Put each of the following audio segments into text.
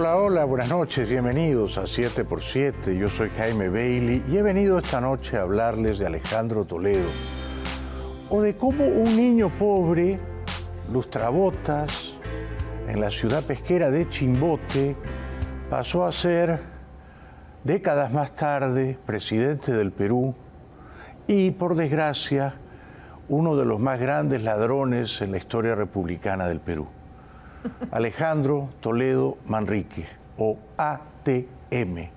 Hola, hola, buenas noches, bienvenidos a 7x7. Yo soy Jaime Bailey y he venido esta noche a hablarles de Alejandro Toledo o de cómo un niño pobre, lustrabotas, en la ciudad pesquera de Chimbote, pasó a ser, décadas más tarde, presidente del Perú y, por desgracia, uno de los más grandes ladrones en la historia republicana del Perú. Alejandro Toledo Manrique, o ATM.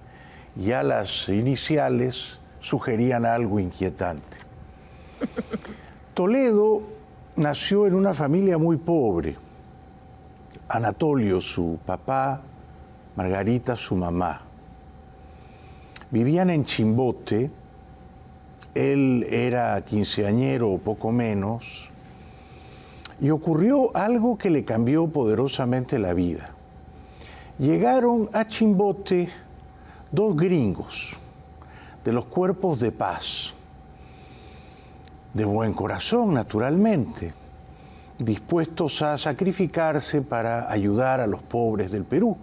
Ya las iniciales sugerían algo inquietante. Toledo nació en una familia muy pobre. Anatolio, su papá, Margarita, su mamá. Vivían en Chimbote. Él era quinceañero o poco menos. Y ocurrió algo que le cambió poderosamente la vida. Llegaron a Chimbote dos gringos de los cuerpos de paz, de buen corazón, naturalmente, dispuestos a sacrificarse para ayudar a los pobres del Perú.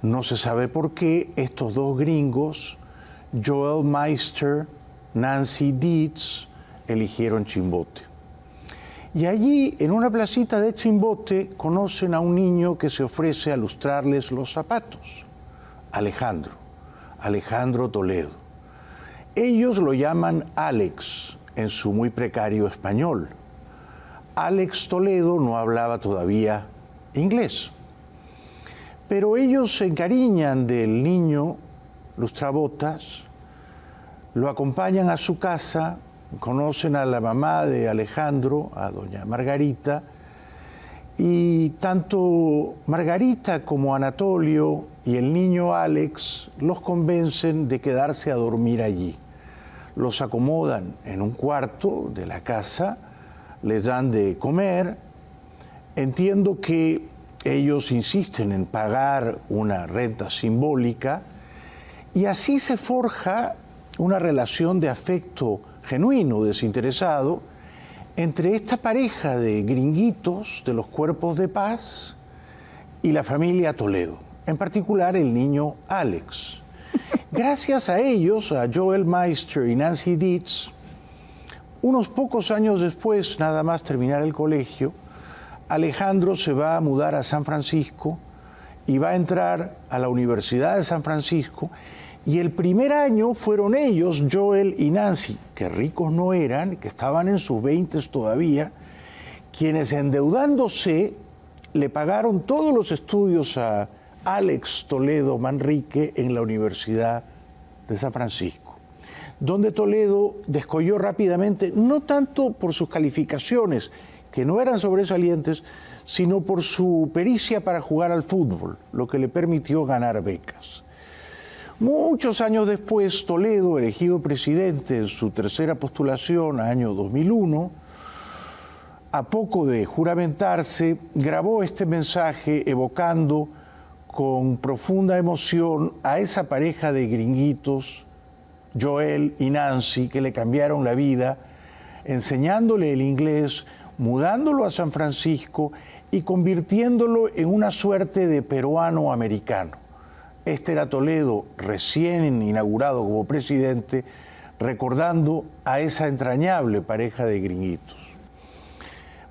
No se sabe por qué estos dos gringos, Joel Meister, Nancy Dietz, eligieron Chimbote. Y allí, en una placita de Chimbote, conocen a un niño que se ofrece a lustrarles los zapatos. Alejandro Toledo. Ellos lo llaman Alex, en su muy precario español. Alex Toledo no hablaba todavía inglés. Pero ellos se encariñan del niño lustrabotas, lo acompañan a su casa, conocen a la mamá de Alejandro, a doña Margarita, y tanto Margarita como Anatolio y el niño Alex los convencen de quedarse a dormir allí. Los acomodan en un cuarto de la casa, les dan de comer. Entiendo que ellos insisten en pagar una renta simbólica y así se forja una relación de afecto genuino, desinteresado, entre esta pareja de gringuitos de los cuerpos de paz y la familia Toledo, en particular el niño Alex. Gracias a ellos, a Joel Meister y Nancy Dietz, unos pocos años después, nada más terminar el colegio, Alejandro se va a mudar a San Francisco y va a entrar a la Universidad de San Francisco. Y el primer año fueron ellos, Joel y Nancy, que ricos no eran, que estaban en sus 20s todavía, quienes endeudándose le pagaron todos los estudios a Alex Toledo Manrique en la Universidad de San Francisco, donde Toledo descolló rápidamente, no tanto por sus calificaciones, que no eran sobresalientes, sino por su pericia para jugar al fútbol, lo que le permitió ganar becas. Muchos años después, Toledo, elegido presidente en su tercera postulación, año 2001, a poco de juramentarse, grabó este mensaje evocando con profunda emoción a esa pareja de gringuitos, Joel y Nancy, que le cambiaron la vida, enseñándole el inglés, mudándolo a San Francisco y convirtiéndolo en una suerte de peruano americano. Este era Toledo, recién inaugurado como presidente, recordando a esa entrañable pareja de gringuitos.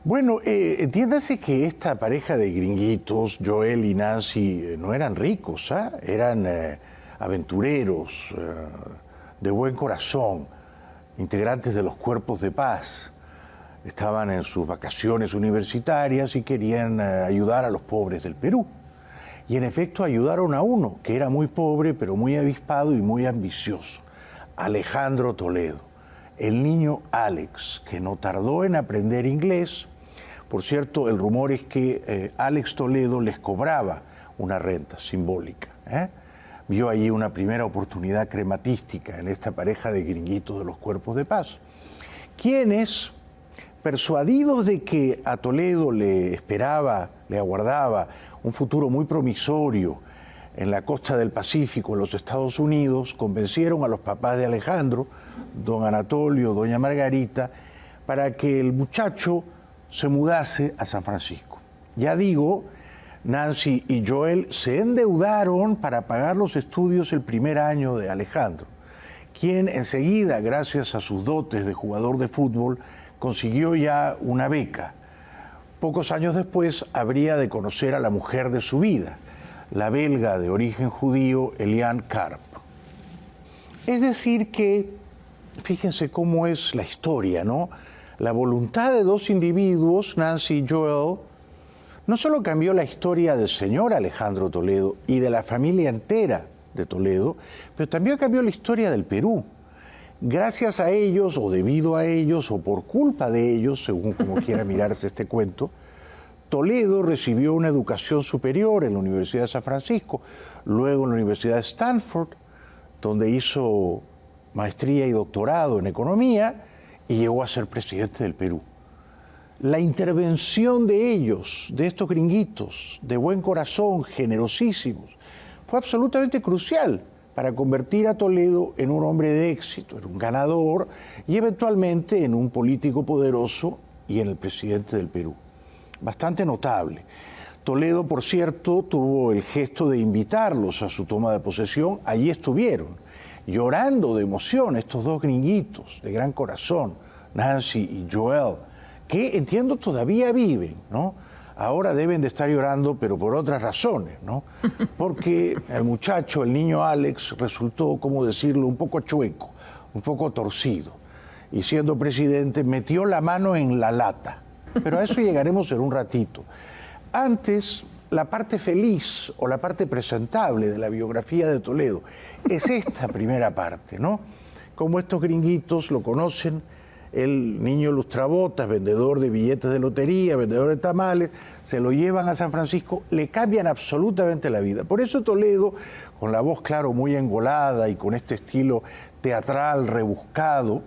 Bueno, entiéndase que esta pareja de gringuitos, Joel y Nancy, no eran ricos, eran aventureros, de buen corazón, integrantes de los cuerpos de paz. Estaban en sus vacaciones universitarias y querían ayudar a los pobres del Perú. Y en efecto ayudaron a uno, que era muy pobre, pero muy avispado y muy ambicioso, Alejandro Toledo, el niño Alex, que no tardó en aprender inglés. Por cierto, el rumor es que Alex Toledo les cobraba una renta simbólica. Vio allí una primera oportunidad crematística en esta pareja de gringuitos de los cuerpos de paz, quienes, persuadidos de que a Toledo le esperaba, le aguardaba un futuro muy promisorio en la costa del Pacífico, en los Estados Unidos, convencieron a los papás de Alejandro, don Anatolio, doña Margarita, para que el muchacho se mudase a San Francisco. Ya digo, Nancy y Joel se endeudaron para pagar los estudios el primer año de Alejandro, quien enseguida, gracias a sus dotes de jugador de fútbol, consiguió ya una beca. Pocos años después habría de conocer a la mujer de su vida, la belga de origen judío Eliane Karp. Es decir que, fíjense cómo es la historia, ¿no? La voluntad de dos individuos, Nancy y Joel, no solo cambió la historia del señor Alejandro Toledo y de la familia entera de Toledo, pero también cambió la historia del Perú. Gracias a ellos, o debido a ellos, o por culpa de ellos, según como quiera mirarse este cuento, Toledo recibió una educación superior en la Universidad de San Francisco, luego en la Universidad de Stanford, donde hizo maestría y doctorado en economía y llegó a ser presidente del Perú. La intervención de ellos, de estos gringuitos, de buen corazón, generosísimos, fue absolutamente crucial para convertir a Toledo en un hombre de éxito, en un ganador y eventualmente en un político poderoso y en el presidente del Perú. Bastante notable. Toledo, por cierto, tuvo el gesto de invitarlos a su toma de posesión. Allí estuvieron, llorando de emoción, estos dos gringuitos de gran corazón, Nancy y Joel, que entiendo todavía viven, ¿no? Ahora deben de estar llorando, pero por otras razones, ¿no? Porque el muchacho, el niño Alex, resultó, ¿cómo decirlo?, un poco chueco, un poco torcido. Y siendo presidente, metió la mano en la lata. Pero a eso llegaremos en un ratito. Antes, la parte feliz o la parte presentable de la biografía de Toledo es esta primera parte, ¿no? Como estos gringuitos lo conocen, el niño lustrabotas, vendedor de billetes de lotería, vendedor de tamales, se lo llevan a San Francisco, le cambian absolutamente la vida. Por eso Toledo, con la voz, claro, muy engolada y con este estilo teatral, rebuscado,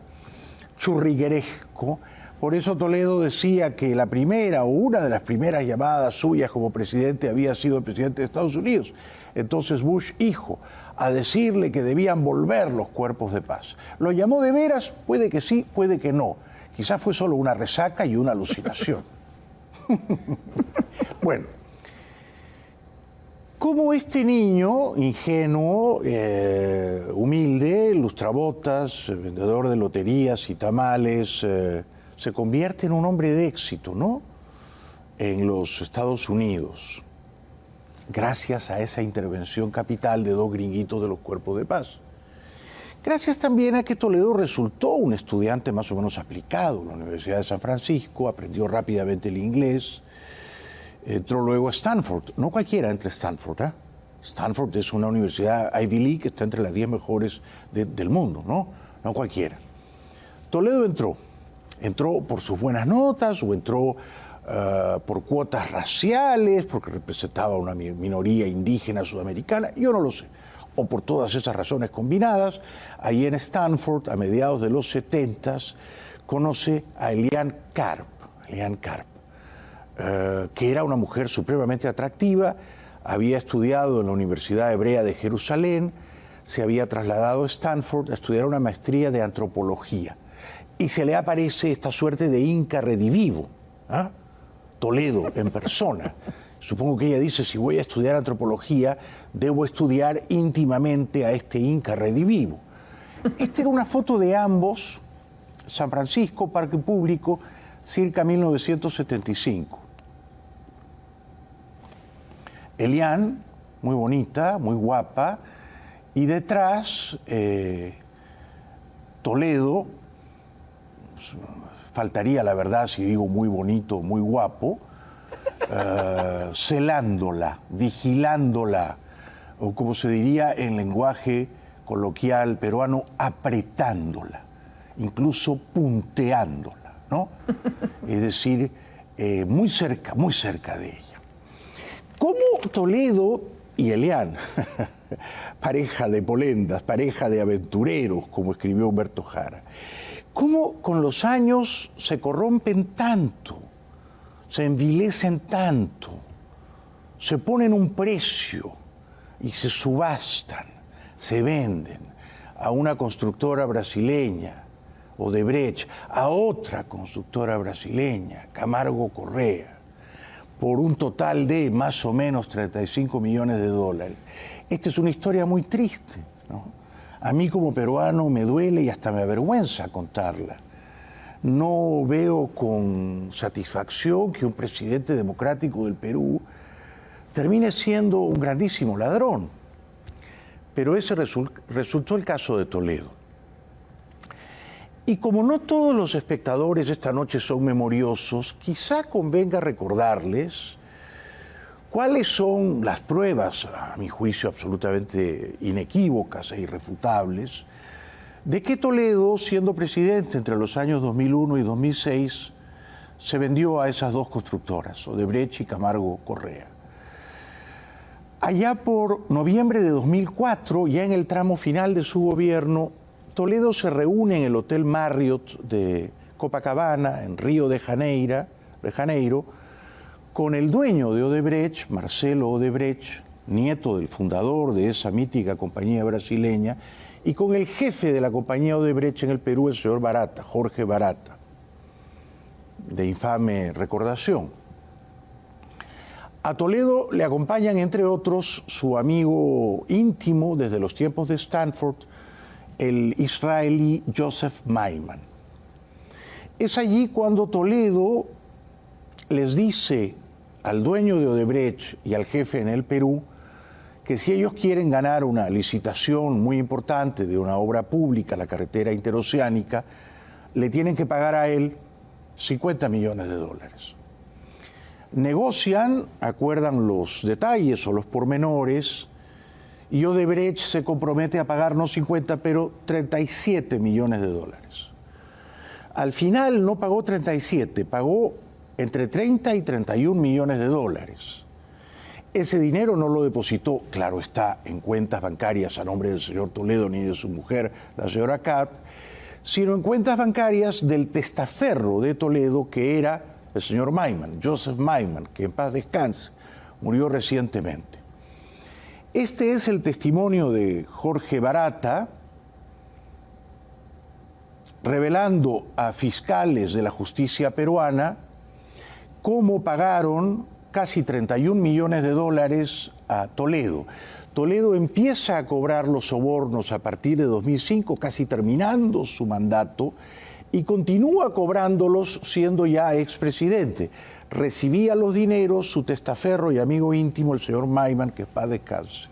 churrigueresco, por eso Toledo decía que la primera o una de las primeras llamadas suyas como presidente había sido el presidente de Estados Unidos, entonces Bush hijo, a decirle que debían volver los cuerpos de paz. ¿Lo llamó de veras? Puede que sí, puede que no. Quizás fue solo una resaca y una alucinación. Bueno, como este niño ingenuo, humilde, lustrabotas, vendedor de loterías y tamales, se convierte en un hombre de éxito, ¿no?, en los Estados Unidos, gracias a esa intervención capital de dos gringuitos de los cuerpos de paz. Gracias también a que Toledo resultó un estudiante más o menos aplicado en la Universidad de San Francisco, aprendió rápidamente el inglés, entró luego a Stanford. No cualquiera entra a Stanford, ¿eh? Stanford es una universidad Ivy League que está entre las 10 mejores del mundo, ¿no? No cualquiera. Toledo entró por sus buenas notas o entró por cuotas raciales, porque representaba una minoría indígena sudamericana, yo no lo sé, o por todas esas razones combinadas. Ahí en Stanford, a mediados de los 70s, conoce a Eliane Karp, que era una mujer supremamente atractiva, había estudiado en la Universidad Hebrea de Jerusalén, se había trasladado a Stanford a estudiar una maestría de antropología. Y se le aparece esta suerte de Inca redivivo, ¿eh? Toledo en persona. Supongo que ella dice, si voy a estudiar antropología, debo estudiar íntimamente a este Inca redivivo. Esta era una foto de ambos, San Francisco, Parque Público, circa 1975. Eliane, muy bonita, muy guapa, y detrás Toledo, faltaría la verdad si digo muy bonito, muy guapo, celándola, vigilándola, o como se diría en lenguaje coloquial peruano, apretándola, incluso punteándola, ¿no? Es decir, muy cerca de ella. ¿Cómo Toledo y Eliane, pareja de polendas, pareja de aventureros, como escribió Humberto Jara, cómo con los años se corrompen tanto, se envilecen tanto, se ponen un precio y se subastan, se venden a una constructora brasileña, Odebrecht, a otra constructora brasileña, Camargo Correa, por un total de más o menos 35 millones de dólares. Esta es una historia muy triste, ¿no? A mí como peruano me duele y hasta me avergüenza contarla. No veo con satisfacción que un presidente democrático del Perú termine siendo un grandísimo ladrón. Pero ese resultó el caso de Toledo. Y como no todos los espectadores esta noche son memoriosos, quizá convenga recordarles cuáles son las pruebas, a mi juicio absolutamente inequívocas e irrefutables, de que Toledo, siendo presidente entre los años 2001 y 2006, se vendió a esas dos constructoras, Odebrecht y Camargo Correa. Allá por noviembre de 2004, ya en el tramo final de su gobierno, Toledo se reúne en el Hotel Marriott de Copacabana, en Río de Janeiro, con el dueño de Odebrecht, Marcelo Odebrecht, nieto del fundador de esa mítica compañía brasileña, y con el jefe de la compañía Odebrecht en el Perú, el señor Barata, Jorge Barata, de infame recordación. A Toledo le acompañan, entre otros, su amigo íntimo desde los tiempos de Stanford, el israelí Joseph Maiman. Es allí cuando Toledo les dice al dueño de Odebrecht y al jefe en el Perú que si ellos quieren ganar una licitación muy importante de una obra pública, la carretera interoceánica, le tienen que pagar a él 50 millones de dólares. Negocian, acuerdan los detalles o los pormenores, y Odebrecht se compromete a pagar no 50, pero 37 millones de dólares. Al final no pagó 37, pagó entre 30 y 31 millones de dólares. Ese dinero no lo depositó, claro está, en cuentas bancarias a nombre del señor Toledo ni de su mujer, la señora Kapp, sino en cuentas bancarias del testaferro de Toledo, que era el señor Maiman, Joseph Maiman, que en paz descanse, murió recientemente. Este es el testimonio de Jorge Barata, revelando a fiscales de la justicia peruana cómo pagaron casi 31 millones de dólares a Toledo. Toledo empieza a cobrar los sobornos a partir de 2005, casi terminando su mandato, y continúa cobrándolos siendo ya expresidente. Recibía los dineros su testaferro y amigo íntimo, el señor Maiman, que en paz descanse.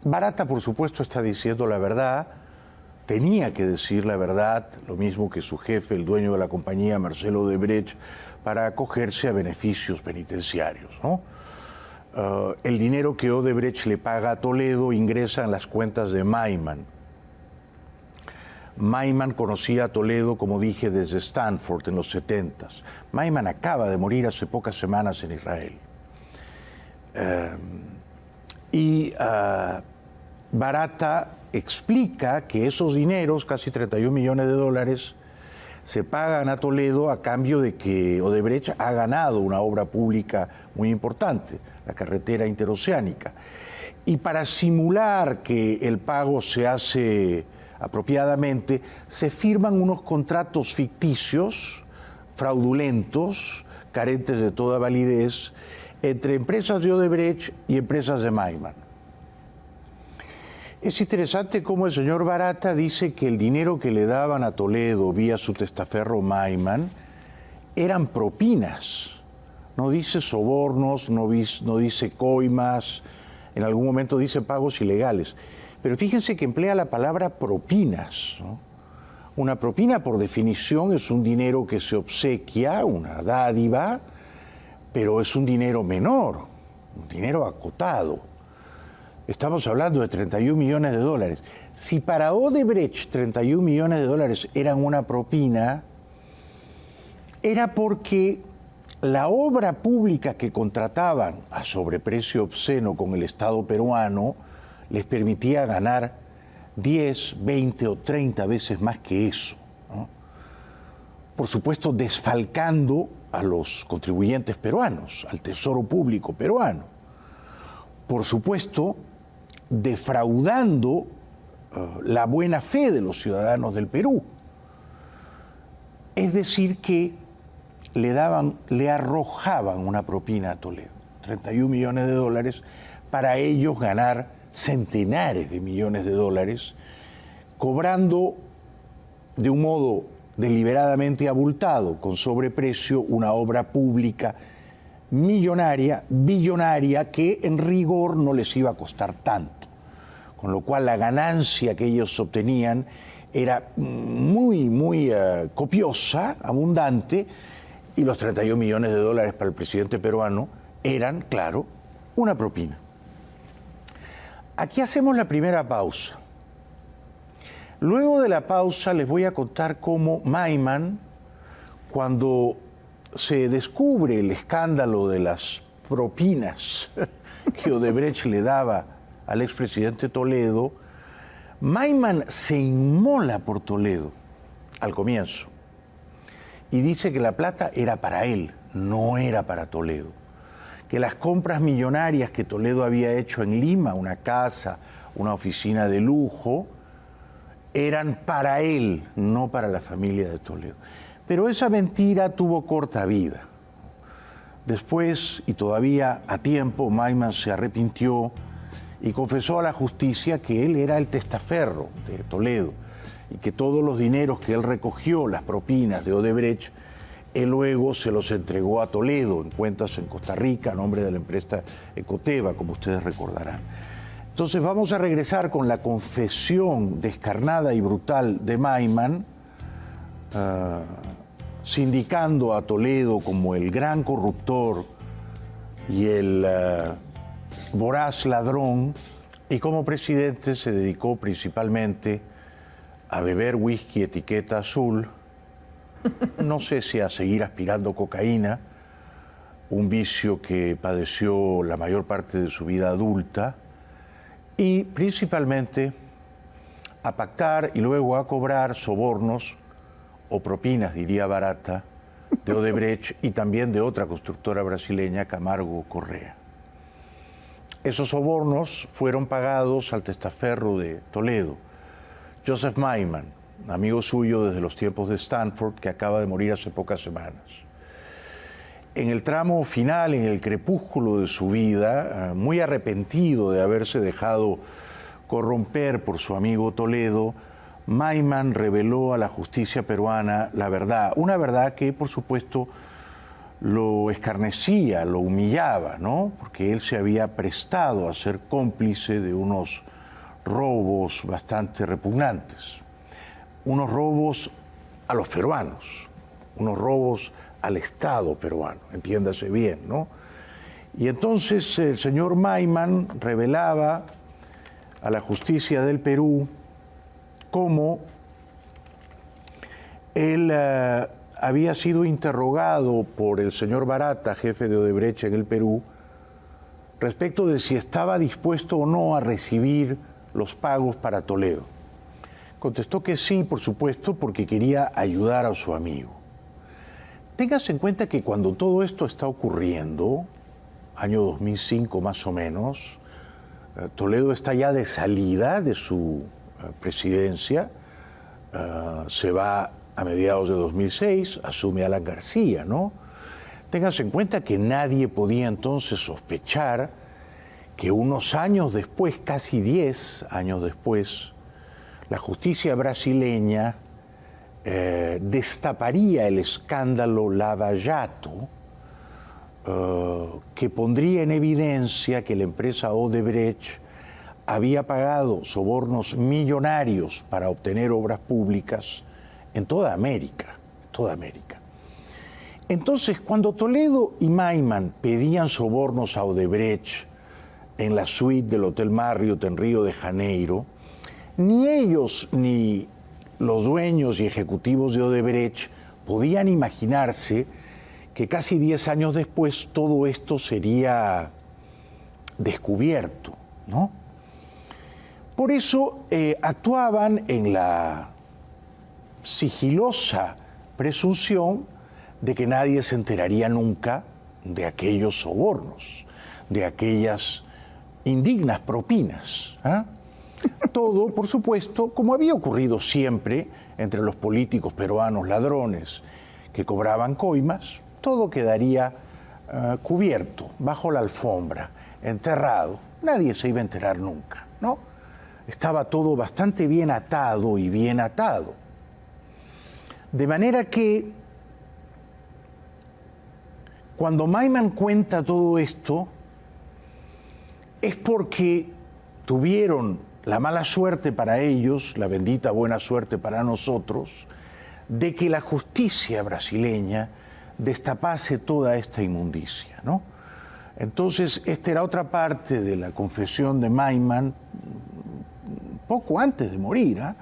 Barata, por supuesto, está diciendo la verdad, tenía que decir la verdad, lo mismo que su jefe, el dueño de la compañía, Marcelo Odebrecht, para acogerse a beneficios penitenciarios, ¿no? El dinero que Odebrecht le paga a Toledo ingresa en las cuentas de Maiman. Maiman conocía a Toledo, como dije, desde Stanford en los 70s. Maiman acaba de morir hace pocas semanas en Israel. Barata explica que esos dineros, casi 31 millones de dólares, se pagan a Toledo a cambio de que Odebrecht ha ganado una obra pública muy importante, la carretera interoceánica. Y para simular que el pago se hace apropiadamente, se firman unos contratos ficticios, fraudulentos, carentes de toda validez, entre empresas de Odebrecht y empresas de Maiman. Es interesante cómo el señor Barata dice que el dinero que le daban a Toledo vía su testaferro Maiman eran propinas. No dice sobornos, no dice coimas, en algún momento dice pagos ilegales. Pero fíjense que emplea la palabra propinas, ¿no? Una propina, por definición, es un dinero que se obsequia, una dádiva, pero es un dinero menor, un dinero acotado. Estamos hablando de 31 millones de dólares. Si para Odebrecht 31 millones de dólares eran una propina, era porque la obra pública que contrataban a sobreprecio obsceno con el Estado peruano les permitía ganar 10, 20 o 30 veces más que eso, ¿no? Por supuesto, desfalcando a los contribuyentes peruanos, al tesoro público peruano. Por supuesto, defraudando la buena fe de los ciudadanos del Perú. Es decir, que le arrojaban una propina a Toledo, 31 millones de dólares, para ellos ganar centenares de millones de dólares, cobrando de un modo deliberadamente abultado, con sobreprecio, una obra pública millonaria, billonaria, que en rigor no les iba a costar tanto. Con lo cual la ganancia que ellos obtenían era muy copiosa, abundante, y los 31 millones de dólares para el presidente peruano eran, claro, una propina. Aquí hacemos la primera pausa. Luego de la pausa les voy a contar cómo Maiman, cuando se descubre el escándalo de las propinas que Odebrecht le daba al expresidente Toledo, Maiman se inmola por Toledo al comienzo y dice que la plata era para él, no era para Toledo, que las compras millonarias que Toledo había hecho en Lima, una casa, una oficina de lujo, eran para él, no para la familia de Toledo. Pero esa mentira tuvo corta vida. Después, y todavía a tiempo, Maiman se arrepintió y confesó a la justicia que él era el testaferro de Toledo y que todos los dineros que él recogió, las propinas de Odebrecht, él luego se los entregó a Toledo en cuentas en Costa Rica a nombre de la empresa Ecoteva, como ustedes recordarán. Entonces vamos a regresar con la confesión descarnada y brutal de Maiman, sindicando a Toledo como el gran corruptor y el voraz ladrón, y como presidente se dedicó principalmente a beber whisky etiqueta azul, no sé si a seguir aspirando cocaína, un vicio que padeció la mayor parte de su vida adulta, y principalmente a pactar y luego a cobrar sobornos o propinas, diría Barata, de Odebrecht y también de otra constructora brasileña, Camargo Correa. Esos sobornos fueron pagados al testaferro de Toledo, Joseph Maiman, amigo suyo desde los tiempos de Stanford, que acaba de morir hace pocas semanas. En el tramo final, en el crepúsculo de su vida, muy arrepentido de haberse dejado corromper por su amigo Toledo, Maiman reveló a la justicia peruana la verdad, una verdad que, por supuesto, lo escarnecía, lo humillaba, ¿no? Porque él se había prestado a ser cómplice de unos robos bastante repugnantes, unos robos a los peruanos, unos robos al Estado peruano, entiéndase bien, ¿no? Y entonces el señor Maiman revelaba a la justicia del Perú cómo él había sido interrogado por el señor Barata, jefe de Odebrecht en el Perú, respecto de si estaba dispuesto o no a recibir los pagos para Toledo. Contestó que sí, por supuesto, porque quería ayudar a su amigo. Téngase en cuenta que cuando todo esto está ocurriendo, año 2005 más o menos, Toledo está ya de salida de su presidencia, se va a mediados de 2006, asume Alan García, ¿no? Téngase en cuenta que nadie podía entonces sospechar que unos años después, casi 10 años después, la justicia brasileña destaparía el escándalo Lava Jato, que pondría en evidencia que la empresa Odebrecht había pagado sobornos millonarios para obtener obras públicas en toda América, toda América. Entonces, cuando Toledo y Maiman pedían sobornos a Odebrecht en la suite del Hotel Marriott en Río de Janeiro, ni ellos ni los dueños y ejecutivos de Odebrecht podían imaginarse que casi 10 años después todo esto sería descubierto, ¿no? Por eso actuaban en la sigilosa presunción de que nadie se enteraría nunca de aquellos sobornos, de aquellas indignas propinas, ¿eh? Todo, por supuesto, como había ocurrido siempre entre los políticos peruanos ladrones que cobraban coimas, todo quedaría cubierto, bajo la alfombra, enterrado. Nadie se iba a enterar nunca, ¿no? Estaba todo bastante bien atado y bien atado. De manera que cuando Maiman cuenta todo esto, es porque tuvieron la mala suerte para ellos, la bendita buena suerte para nosotros, de que la justicia brasileña destapase toda esta inmundicia, ¿no? Entonces, esta era otra parte de la confesión de Maiman, poco antes de morir, ¿eh?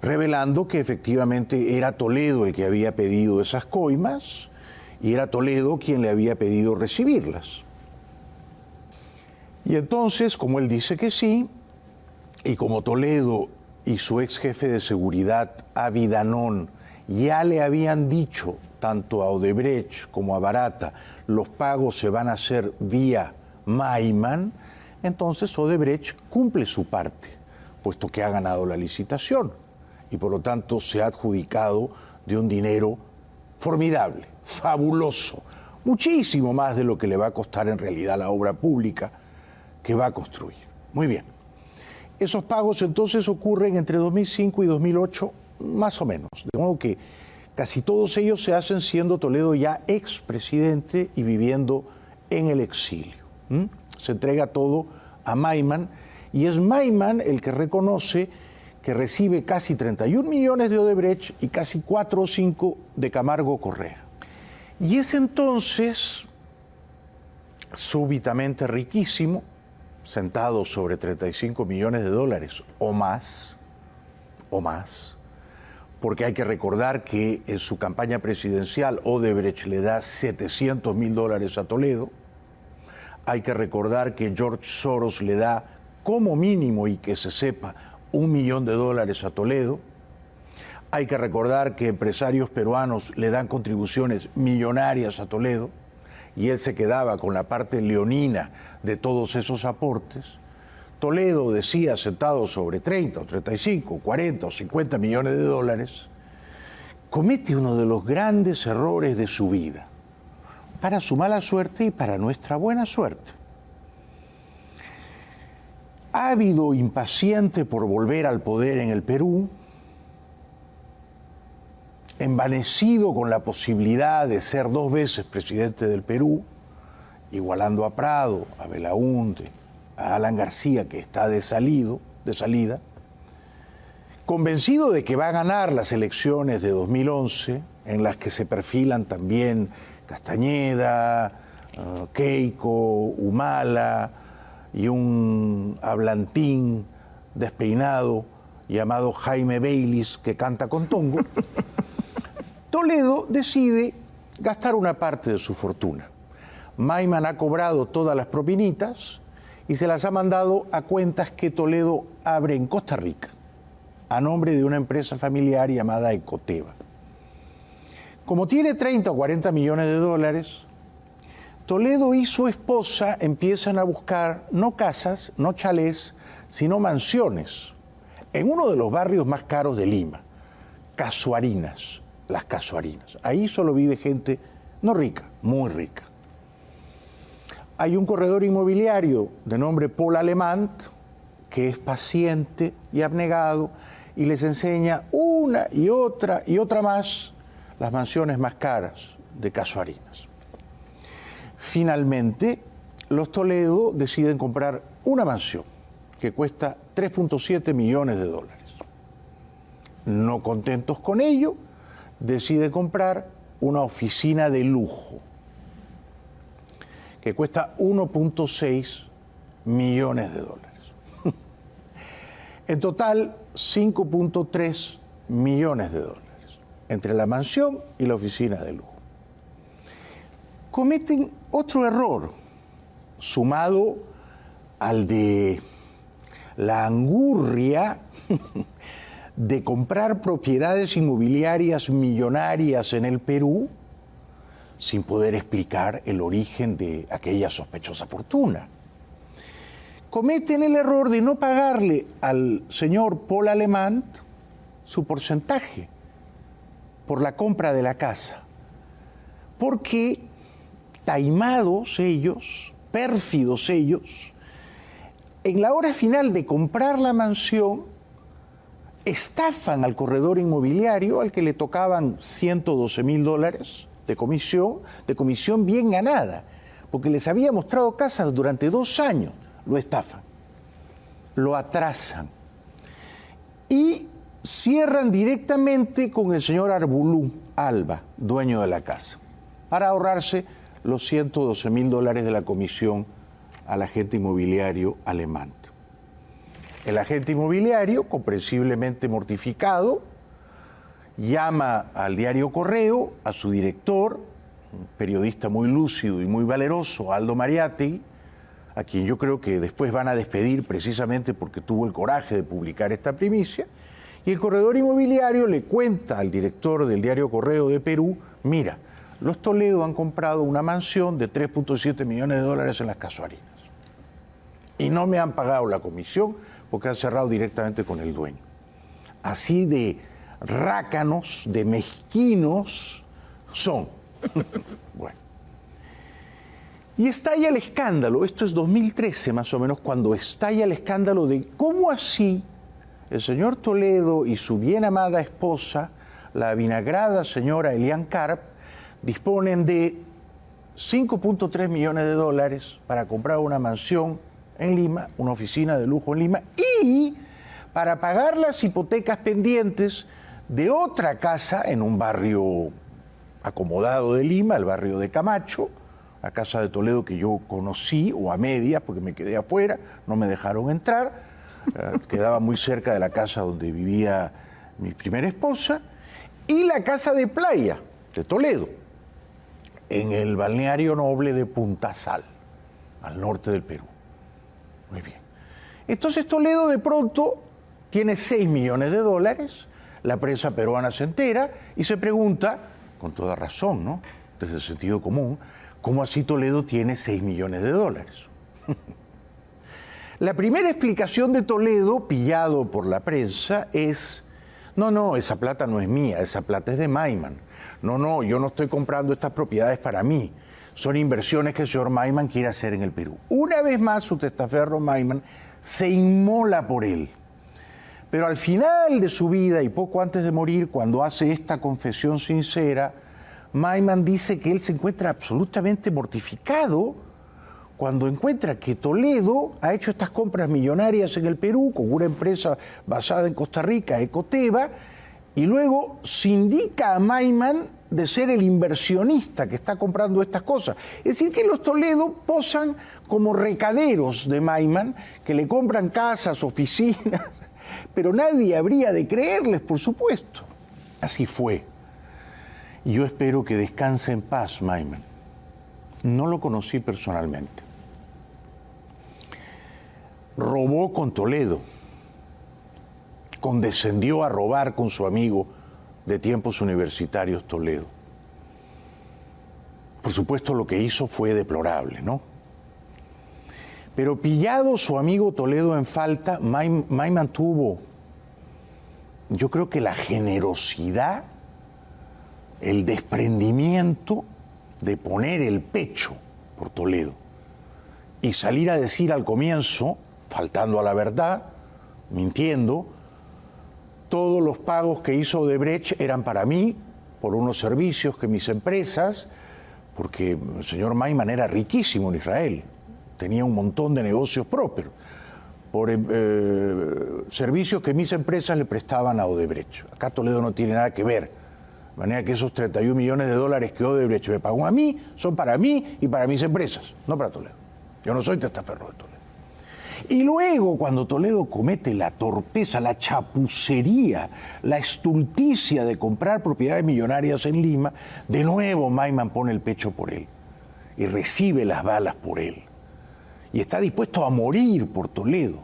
Revelando que efectivamente era Toledo el que había pedido esas coimas y era Toledo quien le había pedido recibirlas. Y entonces, como él dice que sí, y como Toledo y su ex jefe de seguridad, Avi Danón, ya le habían dicho tanto a Odebrecht como a Barata, los pagos se van a hacer vía Maiman, entonces Odebrecht cumple su parte, puesto que ha ganado la licitación y por lo tanto se ha adjudicado de un dinero formidable, fabuloso, muchísimo más de lo que le va a costar en realidad la obra pública que va a construir. Muy bien. Esos pagos entonces ocurren entre 2005 y 2008, más o menos. De modo que casi todos ellos se hacen siendo Toledo ya expresidente y viviendo en el exilio. Se entrega todo a Maiman y es Maiman el que reconoce que recibe casi 31 millones de Odebrecht y casi 4 o 5 de Camargo Correa. Y es entonces súbitamente riquísimo, sentado sobre 35 millones de dólares o más, porque hay que recordar que en su campaña presidencial Odebrecht le da $700.000 a Toledo, hay que recordar que George Soros le da como mínimo y que se sepa $1 millón a Toledo, hay que recordar que empresarios peruanos le dan contribuciones millonarias a Toledo y él se quedaba con la parte leonina de todos esos aportes. Toledo decía, sentado sobre 30 o 35, 40 o 50 millones de dólares, comete uno de los grandes errores de su vida, para su mala suerte y para nuestra buena suerte. Ávido, impaciente por volver al poder en el Perú, envanecido con la posibilidad de ser 2 veces presidente del Perú, igualando a Prado, a Belaúnde, a Alan García, que está de salida, convencido de que va a ganar las elecciones de 2011, en las que se perfilan también Castañeda, Keiko, Humala y un hablantín despeinado llamado Jaime Baylis que canta con tongo, Toledo decide gastar una parte de su fortuna. Maiman ha cobrado todas las propinitas y se las ha mandado a cuentas que Toledo abre en Costa Rica, a nombre de una empresa familiar llamada Ecoteva. Como tiene 30 o 40 millones de dólares, Toledo y su esposa empiezan a buscar no casas, no chalés, sino mansiones, en uno de los barrios más caros de Lima, Casuarinas, las Casuarinas. Ahí solo vive gente no rica, muy rica. Hay un corredor inmobiliario de nombre Paul Alemant, que es paciente y abnegado, y les enseña una y otra más las mansiones más caras de Casuarinas. Finalmente, los Toledo deciden comprar una mansión que cuesta 3.7 millones de dólares. No contentos con ello, deciden comprar una oficina de lujo que cuesta 1.6 millones de dólares. En total, 5.3 millones de dólares entre la mansión y la oficina de lujo. Cometen otro error, sumado al de la angurria de comprar propiedades inmobiliarias millonarias en el Perú sin poder explicar el origen de aquella sospechosa fortuna. Cometen el error de no pagarle al señor Paul Alemant su porcentaje por la compra de la casa, porque taimados ellos, pérfidos ellos, en la hora final de comprar la mansión, estafan al corredor inmobiliario al que le tocaban $112,000 de comisión bien ganada, porque les había mostrado casas durante 2 años. Lo estafan, lo atrasan y cierran directamente con el señor Arbulú Alba, dueño de la casa, para ahorrarse los $112,000 de la comisión al agente inmobiliario alemán. El agente inmobiliario, comprensiblemente mortificado, llama al diario Correo, a su director, un periodista muy lúcido y muy valeroso, Aldo Mariátegui, a quien yo creo que después van a despedir precisamente porque tuvo el coraje de publicar esta primicia, y el corredor inmobiliario le cuenta al director del diario Correo de Perú, mira, los Toledo han comprado una mansión de $3.7 millones en Las Casuarinas y no me han pagado la comisión porque han cerrado directamente con el dueño. Así de rácanos, de mezquinos son. Bueno. Y estalla el escándalo, esto es 2013 más o menos, cuando estalla el escándalo de cómo así el señor Toledo y su bien amada esposa, la avinagrada señora Elian Karp, disponen de $5.3 millones para comprar una mansión en Lima, una oficina de lujo en Lima, y para pagar las hipotecas pendientes de otra casa en un barrio acomodado de Lima, el barrio de Camacho, la casa de Toledo que yo conocí, o a medias, porque me quedé afuera, no me dejaron entrar, quedaba muy cerca de la casa donde vivía mi primera esposa, y la casa de playa de Toledo, en el balneario noble de Punta Sal, al norte del Perú. Muy bien. Entonces Toledo de pronto tiene $6 millones, la prensa peruana se entera y se pregunta, con toda razón, ¿no?, desde el sentido común, ¿cómo así Toledo tiene $6 millones? La primera explicación de Toledo, pillado por la prensa, es, no, esa plata no es mía, esa plata es de Maiman. No, yo no estoy comprando estas propiedades para mí. Son inversiones que el señor Maiman quiere hacer en el Perú. Una vez más, su testaferro Maiman se inmola por él. Pero al final de su vida y poco antes de morir, cuando hace esta confesión sincera, Maiman dice que él se encuentra absolutamente mortificado cuando encuentra que Toledo ha hecho estas compras millonarias en el Perú con una empresa basada en Costa Rica, Ecoteva, y luego sindica a Maiman de ser el inversionista que está comprando estas cosas. Es decir, que los Toledo posan como recaderos de Maiman, que le compran casas, oficinas, pero nadie habría de creerles, por supuesto. Así fue. Y yo espero que descanse en paz, Maiman. No lo conocí personalmente. Robó con Toledo. Condescendió a robar con su amigo de tiempos universitarios Toledo. Por supuesto, lo que hizo fue deplorable, ¿no? Pero pillado su amigo Toledo en falta, Maiman tuvo, yo creo que la generosidad, el desprendimiento de poner el pecho por Toledo y salir a decir al comienzo, faltando a la verdad, mintiendo, todos los pagos que hizo Odebrecht eran para mí, por unos servicios que mis empresas, porque el señor Maiman era riquísimo en Israel, tenía un montón de negocios propios, por servicios que mis empresas le prestaban a Odebrecht. Acá Toledo no tiene nada que ver. De manera que esos $31 millones que Odebrecht me pagó a mí son para mí y para mis empresas, no para Toledo. Yo no soy testaferro de Toledo. Y luego, cuando Toledo comete la torpeza, la chapucería, la estulticia de comprar propiedades millonarias en Lima, de nuevo Maiman pone el pecho por él y recibe las balas por él. Y está dispuesto a morir por Toledo,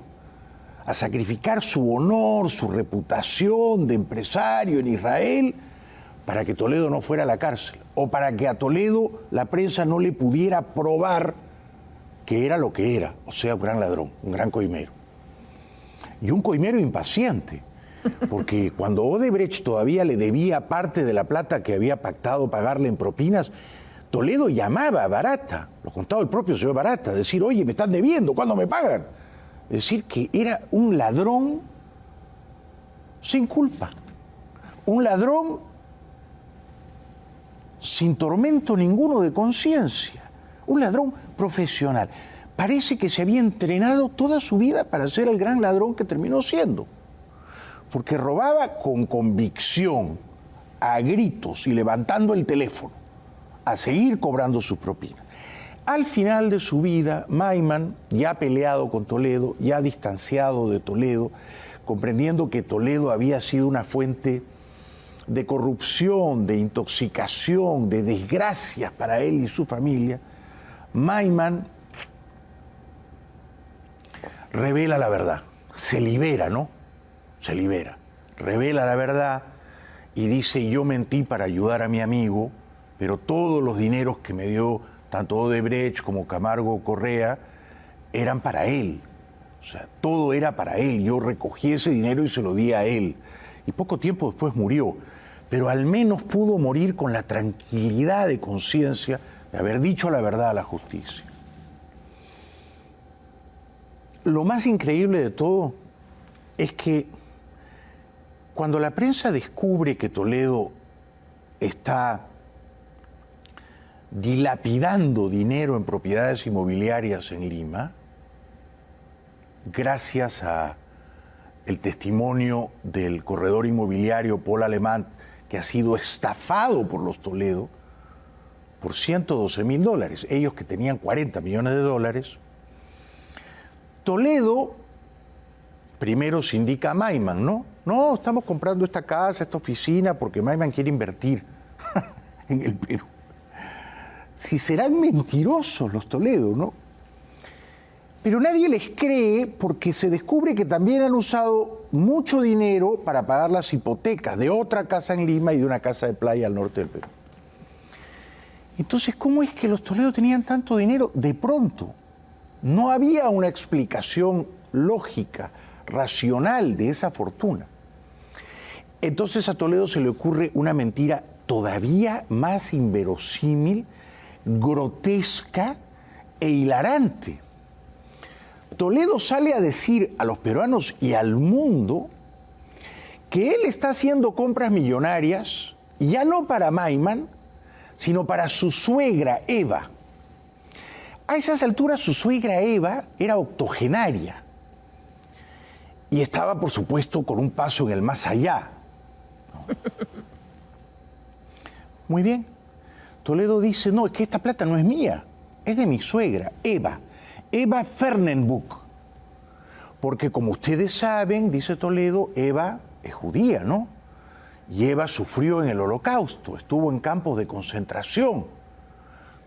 a sacrificar su honor, su reputación de empresario en Israel, para que Toledo no fuera a la cárcel, o para que a Toledo la prensa no le pudiera probar que era lo que era, o sea, un gran ladrón, un gran coimero. Y un coimero impaciente, porque cuando Odebrecht todavía le debía parte de la plata que había pactado pagarle en propinas, Toledo llamaba a Barata, lo contaba el propio señor Barata, decir, oye, me están debiendo, ¿cuándo me pagan? Es decir, que era un ladrón sin culpa, un ladrón sin tormento ninguno de conciencia, un ladrón profesional. Parece que se había entrenado toda su vida para ser el gran ladrón que terminó siendo, porque robaba con convicción, a gritos y levantando el teléfono, a seguir cobrando sus propinas. Al final de su vida, Maiman, ya peleado con Toledo, ya distanciado de Toledo, comprendiendo que Toledo había sido una fuente de corrupción, de intoxicación, de desgracias para él y su familia, Maiman revela la verdad, se libera, ¿no? Se libera, revela la verdad y dice, yo mentí para ayudar a mi amigo, pero todos los dineros que me dio tanto Odebrecht como Camargo Correa eran para él. O sea, todo era para él. Yo recogí ese dinero y se lo di a él. Y poco tiempo después murió. Pero al menos pudo morir con la tranquilidad de conciencia de haber dicho la verdad a la justicia. Lo más increíble de todo es que cuando la prensa descubre que Toledo está dilapidando dinero en propiedades inmobiliarias en Lima, gracias a el testimonio del corredor inmobiliario Paul Alemán, que ha sido estafado por los Toledo por $112.000, ellos que tenían 40 millones de dólares, Toledo primero se indica a Maiman, ¿no? No, estamos comprando esta casa, esta oficina, porque Maiman quiere invertir en el Perú. Si serán mentirosos los Toledo, ¿no? Pero nadie les cree porque se descubre que también han usado mucho dinero para pagar las hipotecas de otra casa en Lima y de una casa de playa al norte del Perú. Entonces, ¿cómo es que los Toledo tenían tanto dinero de pronto? No había una explicación lógica, racional de esa fortuna. Entonces a Toledo se le ocurre una mentira todavía más inverosímil, grotesca e hilarante. Toledo sale a decir a los peruanos y al mundo que él está haciendo compras millonarias, ya no para Maiman, sino para su suegra Eva. A esas alturas su suegra Eva era octogenaria y estaba, por supuesto, con un paso en el más allá. Muy bien. Toledo dice, no, es que esta plata no es mía, es de mi suegra, Eva Fernenbuch. Porque como ustedes saben, dice Toledo, Eva es judía, ¿no? Y Eva sufrió en el Holocausto, estuvo en campos de concentración,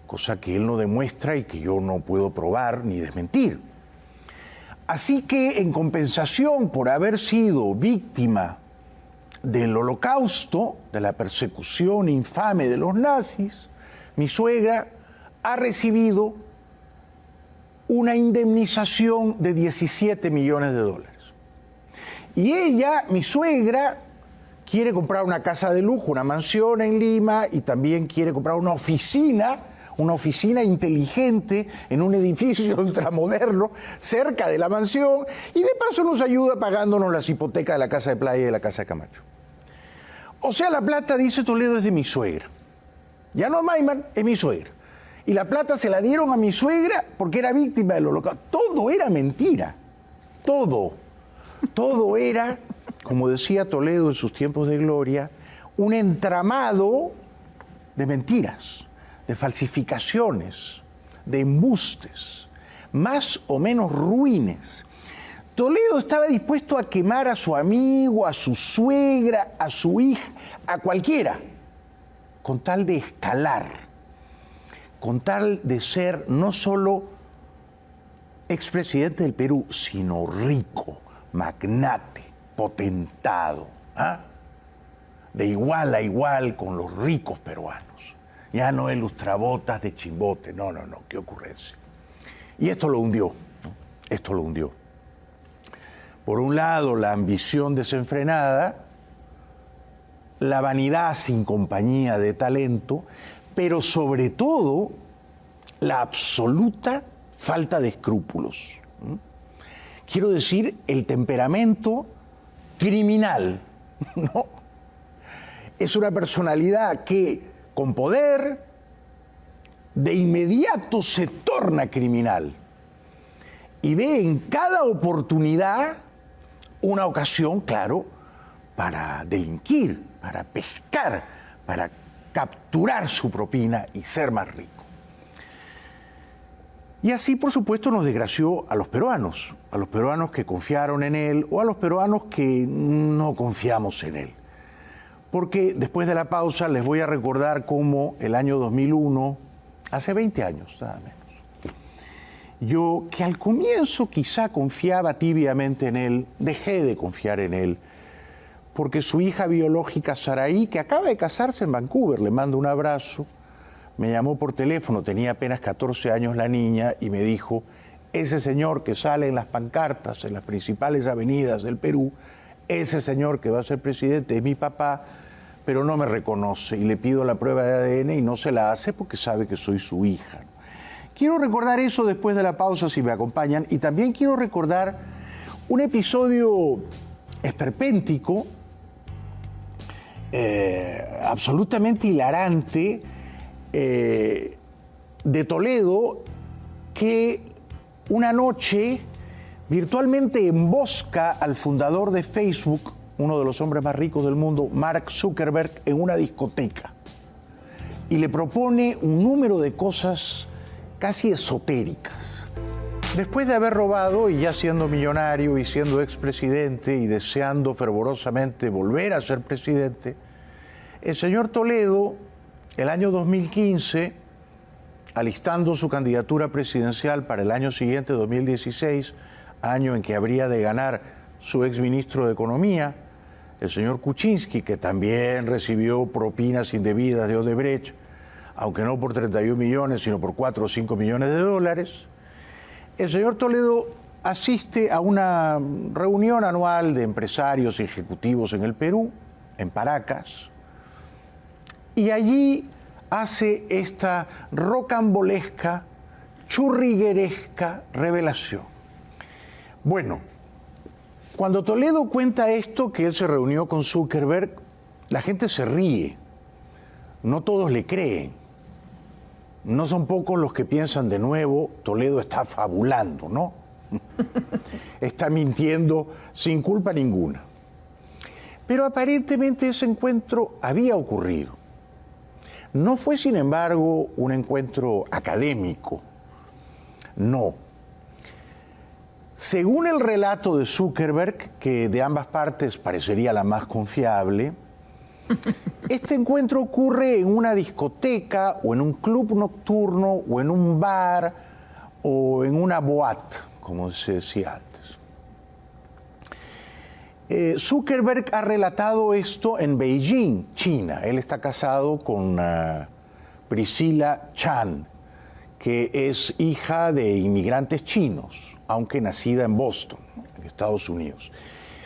cosa que él no demuestra y que yo no puedo probar ni desmentir. Así que en compensación por haber sido víctima del Holocausto, de la persecución infame de los nazis, mi suegra ha recibido una indemnización de $17 millones. Y ella, mi suegra, quiere comprar una casa de lujo, una mansión en Lima, y también quiere comprar una oficina inteligente en un edificio ultramoderno cerca de la mansión, y de paso nos ayuda pagándonos las hipotecas de la casa de playa y de la casa de Camacho. O sea, la plata, dice Toledo, es de mi suegra. Ya no es Maiman, es mi suegra. Y la plata se la dieron a mi suegra porque era víctima del Holocausto. Todo era mentira. Todo. Todo era, como decía Toledo en sus tiempos de gloria, un entramado de mentiras, de falsificaciones, de embustes, más o menos ruines. Toledo estaba dispuesto a quemar a su amigo, a su suegra, a su hija, a cualquiera, con tal de escalar, con tal de ser no solo expresidente del Perú, sino rico, magnate, potentado, ¿ah? De igual a igual con los ricos peruanos. Ya no el lustrabotas de Chimbote, no, qué ocurrencia. Y esto lo hundió, ¿no? Esto lo hundió. Por un lado, la ambición desenfrenada, la vanidad sin compañía de talento, pero sobre todo la absoluta falta de escrúpulos. Quiero decir, el temperamento criminal, ¿no? Es una personalidad que, con poder, de inmediato se torna criminal y ve en cada oportunidad una ocasión, claro, para delinquir, para pescar, para capturar su propina y ser más rico. Y así, por supuesto, nos desgració a los peruanos que confiaron en él o a los peruanos que no confiamos en él. Porque después de la pausa les voy a recordar cómo el año 2001, hace 20 años nada menos, yo que al comienzo quizá confiaba tibiamente en él, dejé de confiar en él, porque su hija biológica Saraí, que acaba de casarse en Vancouver, le mando un abrazo, me llamó por teléfono, tenía apenas 14 años la niña, y me dijo, ese señor que sale en las pancartas, en las principales avenidas del Perú, ese señor que va a ser presidente es mi papá, pero no me reconoce, y le pido la prueba de ADN y no se la hace porque sabe que soy su hija. Quiero recordar eso después de la pausa, si me acompañan, y también quiero recordar un episodio esperpéntico, absolutamente hilarante, de Toledo, que una noche virtualmente embosca al fundador de Facebook, uno de los hombres más ricos del mundo, Mark Zuckerberg, en una discoteca y le propone un número de cosas casi esotéricas. Después de haber robado y ya siendo millonario y siendo expresidente y deseando fervorosamente volver a ser presidente, el señor Toledo, el año 2015, alistando su candidatura presidencial para el año siguiente, 2016, año en que habría de ganar su exministro de Economía, el señor Kuczynski, que también recibió propinas indebidas de Odebrecht, aunque no por 31 millones, sino por 4 o 5 millones de dólares, el señor Toledo asiste a una reunión anual de empresarios y ejecutivos en el Perú, en Paracas, y allí hace esta rocambolesca, churrigueresca revelación. Bueno, cuando Toledo cuenta esto, que él se reunió con Zuckerberg, la gente se ríe. No todos le creen. No son pocos los que piensan de nuevo, Toledo está fabulando, ¿no? Está mintiendo sin culpa ninguna. Pero aparentemente ese encuentro había ocurrido. No fue, sin embargo, un encuentro académico. No. Según el relato de Zuckerberg, que de ambas partes parecería la más confiable, este encuentro ocurre en una discoteca o en un club nocturno o en un bar o en una boate, como se decía antes. Zuckerberg ha relatado esto en Beijing, China. Él está casado con Priscilla Chan, que es hija de inmigrantes chinos, aunque nacida en Boston, en Estados Unidos.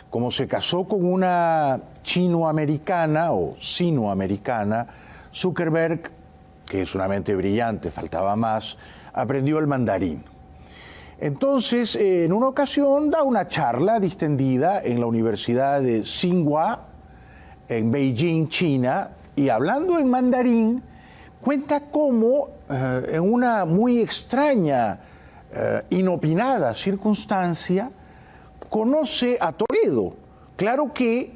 Como se casó con una chinoamericana o sinoamericana, Zuckerberg, que es una mente brillante, faltaba más, aprendió el mandarín. Entonces, en una ocasión da una charla distendida en la Universidad de Tsinghua, en Beijing, China, y hablando en mandarín, cuenta cómo, en una muy extraña, inopinada circunstancia, conoce a Toledo. Claro que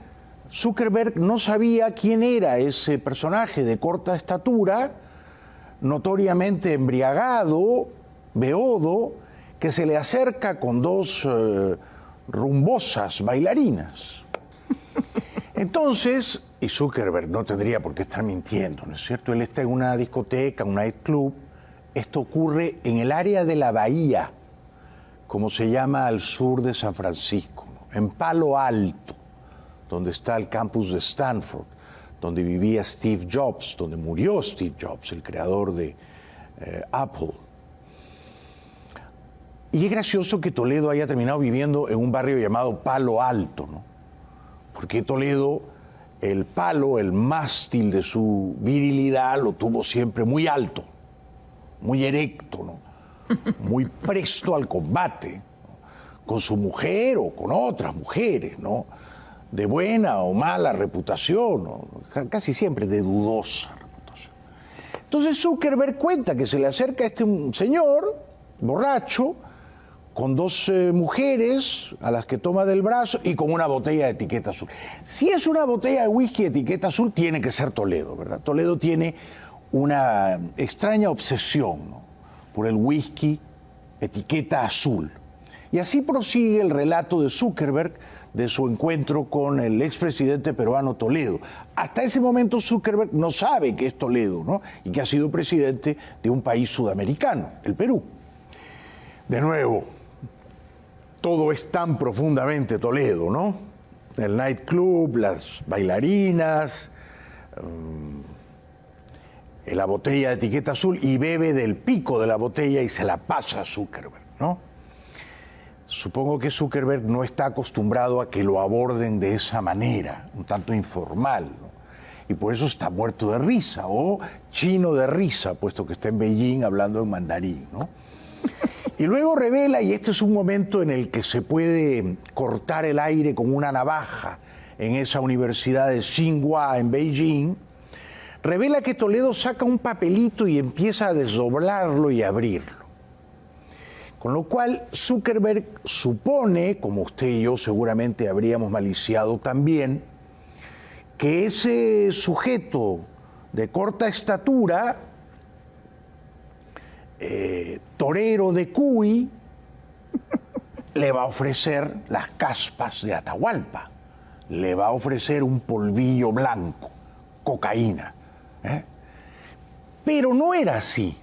Zuckerberg no sabía quién era ese personaje de corta estatura, notoriamente embriagado, beodo, que se le acerca con dos rumbosas bailarinas. Entonces, y Zuckerberg no tendría por qué estar mintiendo, ¿no es cierto? Él está en una discoteca, un nightclub. Esto ocurre en el área de la Bahía, como se llama al sur de San Francisco, ¿no? En Palo Alto, donde está el campus de Stanford, donde vivía Steve Jobs, donde murió Steve Jobs, el creador de Apple. Y es gracioso que Toledo haya terminado viviendo en un barrio llamado Palo Alto, ¿no? Porque Toledo el palo, el mástil de su virilidad lo tuvo siempre muy alto, muy erecto, ¿no? Muy presto al combate, ¿no? Con su mujer o con otras mujeres, ¿no? De buena o mala reputación, ¿no? Casi siempre de dudosa reputación. Entonces Zuckerberg cuenta que se le acerca a este señor, borracho, con dos mujeres a las que toma del brazo y con una botella de etiqueta azul. Si es una botella de whisky de etiqueta azul, tiene que ser Toledo, ¿verdad? Toledo tiene una extraña obsesión, ¿no? Por el whisky etiqueta azul. Y así prosigue el relato de Zuckerberg de su encuentro con el expresidente peruano Toledo. Hasta ese momento Zuckerberg no sabe que es Toledo, ¿no? Y que ha sido presidente de un país sudamericano, el Perú. De nuevo, todo es tan profundamente Toledo, ¿no? El nightclub, las bailarinas, la botella de etiqueta azul, y bebe del pico de la botella y se la pasa a Zuckerberg, ¿no? Supongo que Zuckerberg no está acostumbrado a que lo aborden de esa manera, un tanto informal, ¿no? Y por eso está muerto de risa, o chino de risa, puesto que está en Beijing hablando en mandarín, ¿no? Y luego revela, y este es un momento en el que se puede cortar el aire con una navaja en esa universidad de Tsinghua en Beijing, revela que Toledo saca un papelito y empieza a desdoblarlo y abrirlo. Con lo cual Zuckerberg supone, como usted y yo seguramente habríamos maliciado también, que ese sujeto de corta estatura, torero de Cuy, le va a ofrecer las caspas de Atahualpa, le va a ofrecer un polvillo blanco, cocaína. Pero no era así,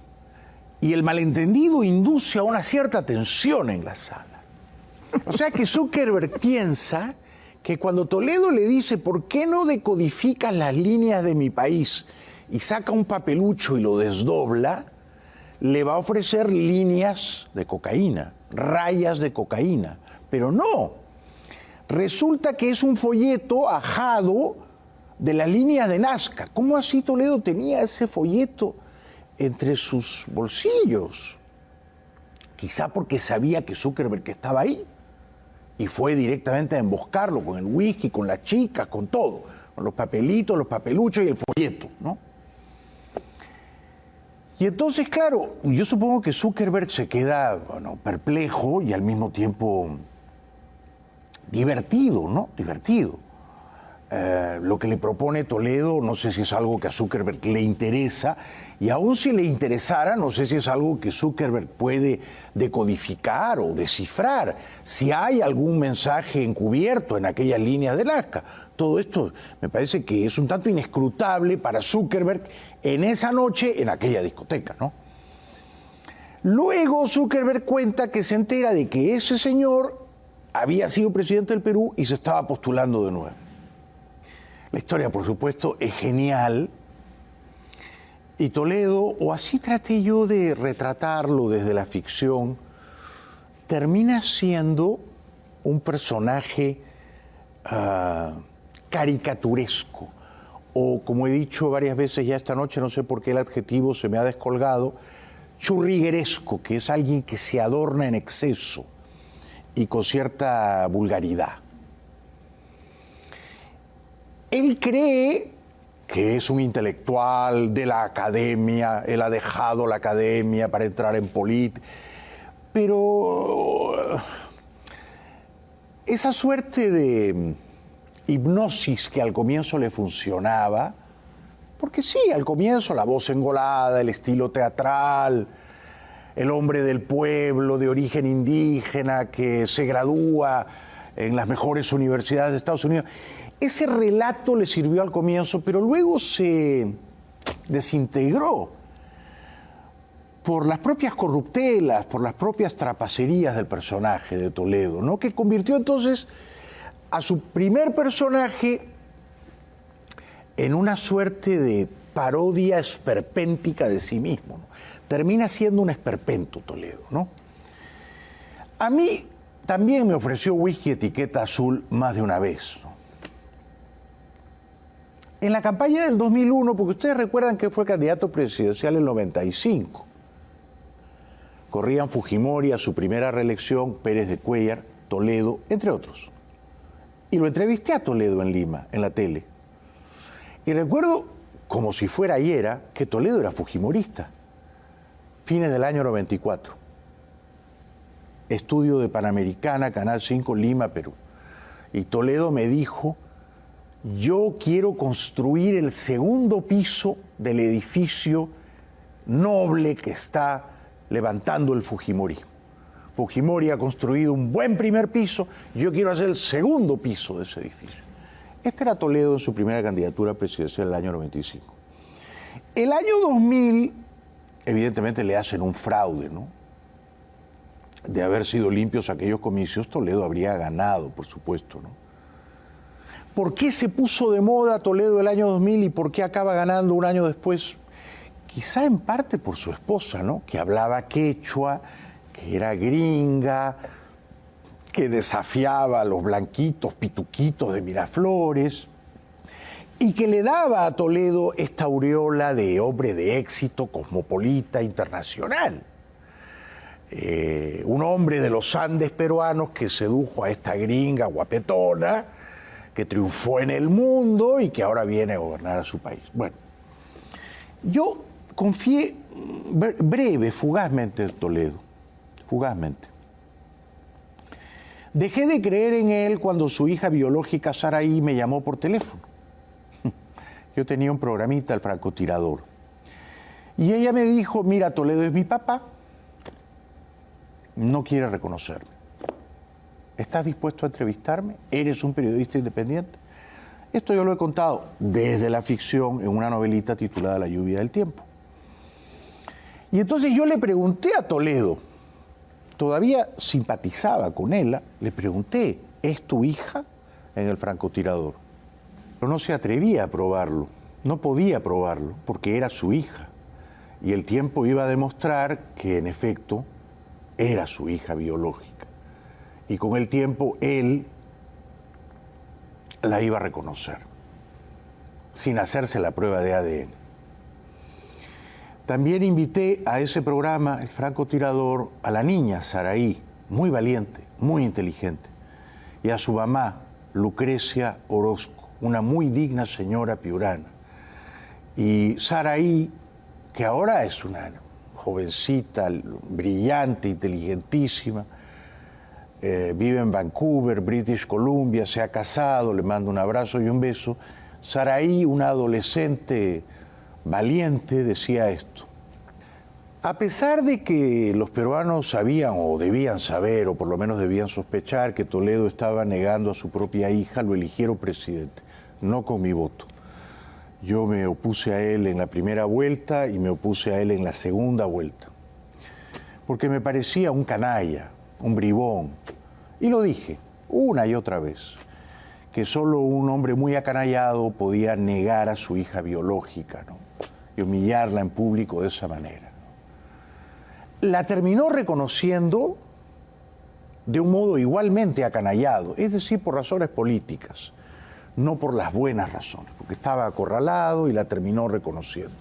y el malentendido induce a una cierta tensión en la sala. O sea que Zuckerberg piensa que cuando Toledo le dice ¿por qué no decodificas las líneas de mi país? Y saca un papelucho y lo desdobla, le va a ofrecer líneas de cocaína, rayas de cocaína. Pero no, resulta que es un folleto ajado de las líneas de Nazca. ¿Cómo así Toledo tenía ese folleto entre sus bolsillos? Quizá porque sabía que Zuckerberg estaba ahí y fue directamente a emboscarlo con el whisky, con las chicas, con todo, con los papelitos, los papeluchos y el folleto, ¿no? Y entonces, claro, yo supongo que Zuckerberg se queda, bueno, perplejo y al mismo tiempo divertido, ¿no? Divertido. Lo que le propone Toledo, no sé si es algo que a Zuckerberg le interesa, y aún si le interesara, no sé si es algo que Zuckerberg puede decodificar o descifrar, si hay algún mensaje encubierto en aquellas líneas de Nazca. Todo esto me parece que es un tanto inescrutable para Zuckerberg en esa noche en aquella discoteca, ¿no? Luego Zuckerberg cuenta que se entera de que ese señor había sido presidente del Perú y se estaba postulando de nuevo. La historia, por supuesto, es genial. Y Toledo, o así traté yo de retratarlo desde la ficción, termina siendo un personaje caricaturesco. O, como he dicho varias veces ya esta noche, no sé por qué el adjetivo se me ha descolgado, churrigueresco, que es alguien que se adorna en exceso y con cierta vulgaridad. Él cree que es un intelectual de la academia, él ha dejado la academia para entrar en política, pero esa suerte de hipnosis que al comienzo le funcionaba, porque sí, al comienzo la voz engolada, el estilo teatral, el hombre del pueblo de origen indígena que se gradúa en las mejores universidades de Estados Unidos, ese relato le sirvió al comienzo, pero luego se desintegró por las propias corruptelas, por las propias trapacerías del personaje de Toledo, ¿no? Que convirtió entonces a su primer personaje en una suerte de parodia esperpéntica de sí mismo, ¿no? Termina siendo un esperpento Toledo, ¿no? A mí también me ofreció whisky etiqueta azul más de una vez, ¿no? En la campaña del 2001, porque ustedes recuerdan que fue candidato presidencial en el 95, corrían Fujimori a su primera reelección, Pérez de Cuéllar, Toledo, entre otros. Y lo entrevisté a Toledo en Lima, en la tele. Y recuerdo, como si fuera ayer, que Toledo era fujimorista. Fines del año 94. Estudio de Panamericana, Canal 5, Lima, Perú. Y Toledo me dijo: yo quiero construir el segundo piso del edificio noble que está levantando el Fujimorismo. Fujimori ha construido un buen primer piso, yo quiero hacer el segundo piso de ese edificio. Este era Toledo en su primera candidatura presidencial del año 95. El año 2000, evidentemente le hacen un fraude, ¿no? De haber sido limpios aquellos comicios, Toledo habría ganado, por supuesto, ¿no? ¿Por qué se puso de moda Toledo el año 2000 y por qué acaba ganando un año después? Quizá en parte por su esposa, ¿no? Que hablaba quechua, que era gringa, que desafiaba a los blanquitos pituquitos de Miraflores y que le daba a Toledo esta aureola de hombre de éxito, cosmopolita, internacional. Un hombre de los Andes peruanos que sedujo a esta gringa guapetona, que triunfó en el mundo y que ahora viene a gobernar a su país. Bueno, yo confié breve, fugazmente en Toledo, fugazmente. Dejé de creer en él cuando su hija biológica, Saraí, me llamó por teléfono. Yo tenía un programita, El Francotirador. Y ella me dijo: mira, Toledo es mi papá, no quiere reconocerme. ¿Estás dispuesto a entrevistarme? ¿Eres un periodista independiente? Esto yo lo he contado desde la ficción en una novelita titulada La lluvia del tiempo. Y entonces yo le pregunté a Toledo, todavía simpatizaba con él, le pregunté: ¿es tu hija en El Francotirador? Pero no se atrevía a probarlo, no podía probarlo, porque era su hija. Y el tiempo iba a demostrar que, en efecto, era su hija biológica. Y con el tiempo él la iba a reconocer, sin hacerse la prueba de ADN. También invité a ese programa, El Francotirador, a la niña Saraí, muy valiente, muy inteligente, y a su mamá, Lucrecia Orozco, una muy digna señora piurana. Y Saraí, que ahora es una jovencita, brillante, inteligentísima, vive en Vancouver, British Columbia, se ha casado, le mando un abrazo y un beso. Saraí, una adolescente valiente, decía esto: a pesar de que los peruanos sabían o debían saber, o por lo menos debían sospechar, que Toledo estaba negando a su propia hija, lo eligieron presidente, no con mi voto. Yo me opuse a él en la primera vuelta y me opuse a él en la segunda vuelta, porque me parecía un canalla, un bribón. Y lo dije una y otra vez, que solo un hombre muy acanallado podía negar a su hija biológica, ¿no? Y humillarla en público de esa manera. La terminó reconociendo de un modo igualmente acanallado, es decir, por razones políticas, no por las buenas razones, porque estaba acorralado y la terminó reconociendo.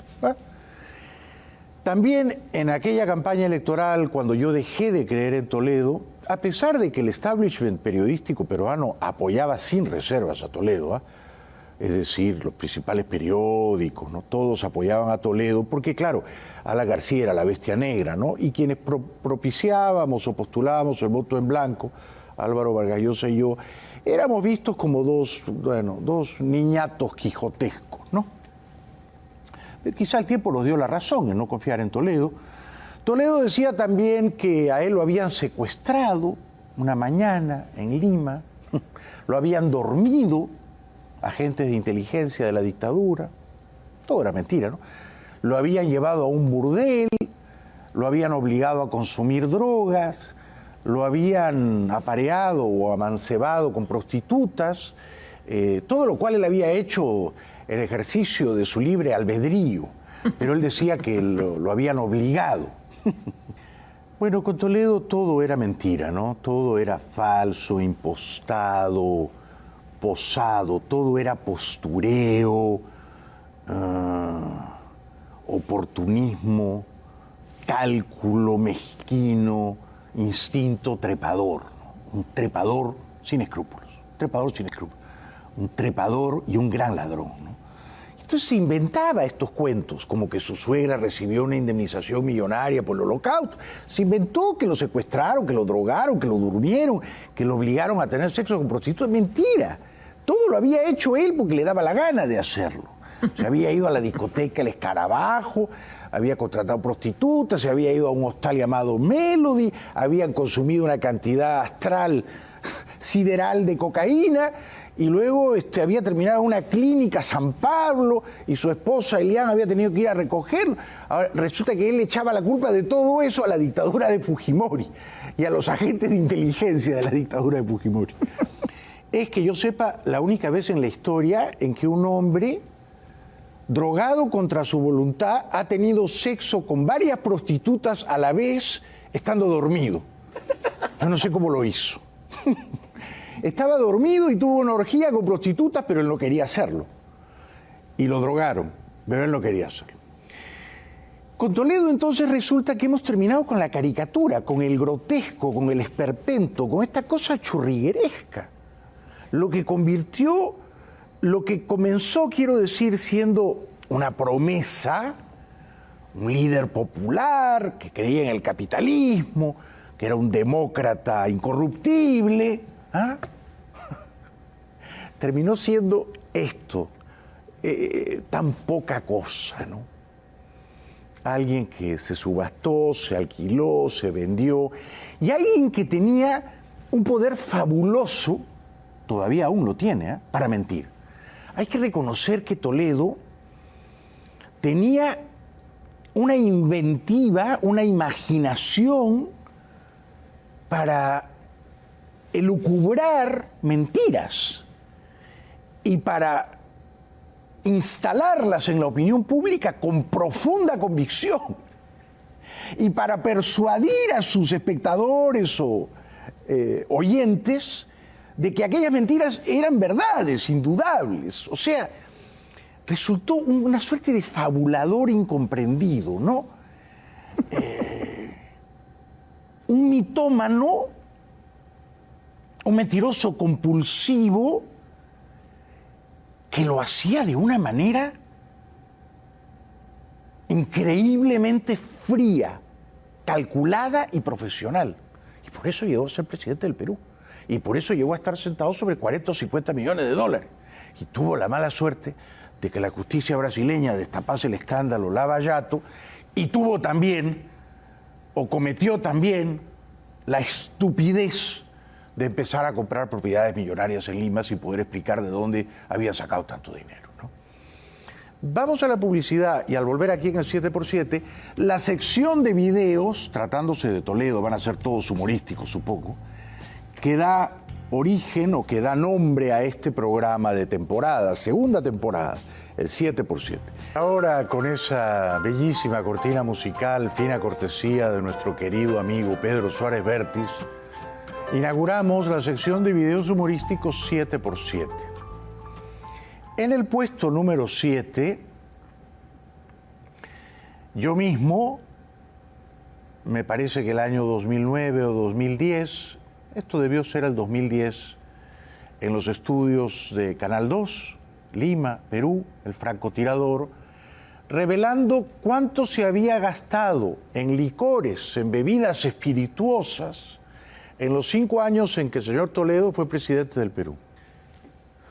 También en aquella campaña electoral, cuando yo dejé de creer en Toledo, a pesar de que el establishment periodístico peruano apoyaba sin reservas a Toledo, es decir, los principales periódicos, ¿no? Todos apoyaban a Toledo, porque claro, Alan García era la bestia negra, ¿no? Y quienes propiciábamos o postulábamos el voto en blanco, Álvaro Vargas Llosa y yo, éramos vistos como dos niñatos quijotescos, ¿no? Quizá el tiempo nos dio la razón en no confiar en Toledo. Toledo decía también que a él lo habían secuestrado una mañana en Lima, lo habían dormido agentes de inteligencia de la dictadura, todo era mentira, ¿no? Lo habían llevado a un burdel, lo habían obligado a consumir drogas, lo habían apareado o amancebado con prostitutas, todo lo cual él había hecho en ejercicio de su libre albedrío, pero él decía que lo habían obligado. Bueno, con Toledo todo era mentira, ¿no? Todo era falso, impostado, posado, todo era postureo, oportunismo, cálculo mezquino, instinto trepador, ¿no? Un trepador sin escrúpulos, un trepador y un gran ladrón, ¿no? Entonces se inventaba estos cuentos, como que su suegra recibió una indemnización millonaria por el Holocausto. Se inventó que lo secuestraron, que lo drogaron, que lo durmieron, que lo obligaron a tener sexo con prostitutas. Mentira. Todo lo había hecho él porque le daba la gana de hacerlo. Se había ido a la discoteca El Escarabajo, había contratado prostitutas, se había ido a un hostal llamado Melody, habían consumido una cantidad astral sideral de cocaína, y luego había terminado en una clínica San Pablo y su esposa Eliana había tenido que ir a recogerlo. Ahora, resulta que él le echaba la culpa de todo eso a la dictadura de Fujimori y a los agentes de inteligencia de la dictadura de Fujimori. Es que yo sepa la única vez en la historia en que un hombre drogado contra su voluntad ha tenido sexo con varias prostitutas a la vez estando dormido. Yo no sé cómo lo hizo. Estaba dormido y tuvo una orgía con prostitutas, pero él no quería hacerlo. Y lo drogaron, pero él no quería hacerlo. Con Toledo entonces resulta que hemos terminado con la caricatura, con el grotesco, con el esperpento, con esta cosa churrigueresca. Lo que comenzó, quiero decir, siendo una promesa, un líder popular que creía en el capitalismo, que era un demócrata incorruptible, terminó siendo esto, tan poca cosa, ¿no? Alguien que se subastó, se alquiló, se vendió, y alguien que tenía un poder fabuloso, todavía aún lo tiene, para mentir. Hay que reconocer que Toledo tenía una inventiva, una imaginación para elucubrar mentiras y para instalarlas en la opinión pública con profunda convicción y para persuadir a sus espectadores o oyentes de que aquellas mentiras eran verdades indudables. O sea, resultó una suerte de fabulador incomprendido, ¿no? Un mitómano, un mentiroso compulsivo que lo hacía de una manera increíblemente fría, calculada y profesional. Y por eso llegó a ser presidente del Perú. Y por eso llegó a estar sentado sobre 40 o 50 millones de dólares. Y tuvo la mala suerte de que la justicia brasileña destapase el escándalo Lava Jato y tuvo también, o cometió también, la estupidez de empezar a comprar propiedades millonarias en Lima sin poder explicar de dónde había sacado tanto dinero, ¿no? Vamos a la publicidad y al volver aquí en el 7x7, la sección de videos, tratándose de Toledo, van a ser todos humorísticos, supongo, que da origen o que da nombre a este programa de temporada, segunda temporada, el 7x7. Ahora, con esa bellísima cortina musical, fina cortesía de nuestro querido amigo Pedro Suárez Vértiz, inauguramos la sección de videos humorísticos 7x7. En el puesto número 7, yo mismo, me parece que el año 2009 o 2010, esto debió ser el 2010, en los estudios de Canal 2, Lima, Perú, el francotirador, revelando cuánto se había gastado en licores, en bebidas espirituosas, en los 5 años en que el señor Toledo fue presidente del Perú.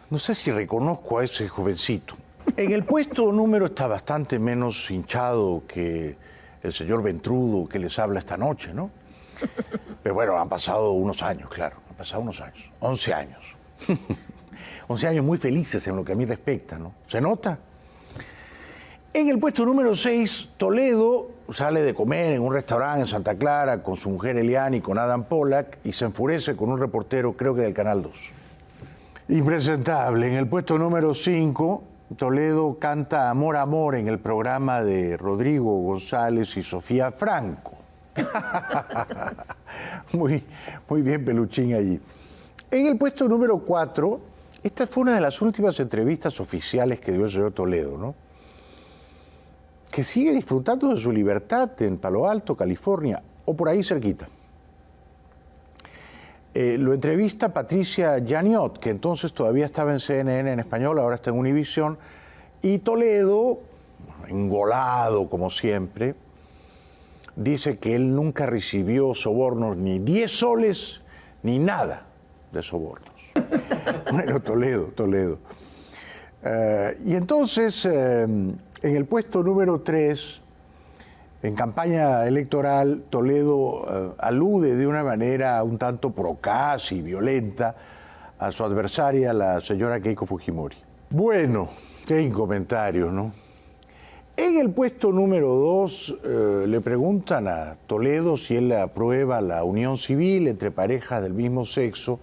No sé si reconozco a ese jovencito. En el puesto número está bastante menos hinchado que el señor Ventrudo que les habla esta noche, ¿no? Pero bueno, han pasado unos años, claro, han pasado unos años, 11 años. 11 años muy felices en lo que a mí respecta, ¿no? ¿Se nota? En el puesto número 6, Toledo sale de comer en un restaurante en Santa Clara con su mujer Eliana y con Adam Pollack y se enfurece con un reportero, creo que del Canal 2. Impresentable. En el puesto número 5, Toledo canta Amor, Amor en el programa de Rodrigo González y Sofía Franco. Muy bien, Peluchín allí. En el puesto número 4, Esta fue una de las últimas entrevistas oficiales que dio el señor Toledo, ¿no? Que sigue disfrutando de su libertad en Palo Alto, California, o por ahí cerquita. Lo entrevista Patricia Yaniot, que entonces todavía estaba en CNN en español, ahora está en Univisión, y Toledo, engolado como siempre, dice que él nunca recibió sobornos, ni 10 soles, ni nada de sobornos. Bueno, Toledo. Y entonces, en el puesto número 3, en campaña electoral, Toledo alude de una manera un tanto procaz y violenta a su adversaria, la señora Keiko Fujimori. Bueno, sin comentarios, ¿no? En el puesto número 2 le preguntan a Toledo si él aprueba la unión civil entre parejas del mismo sexo,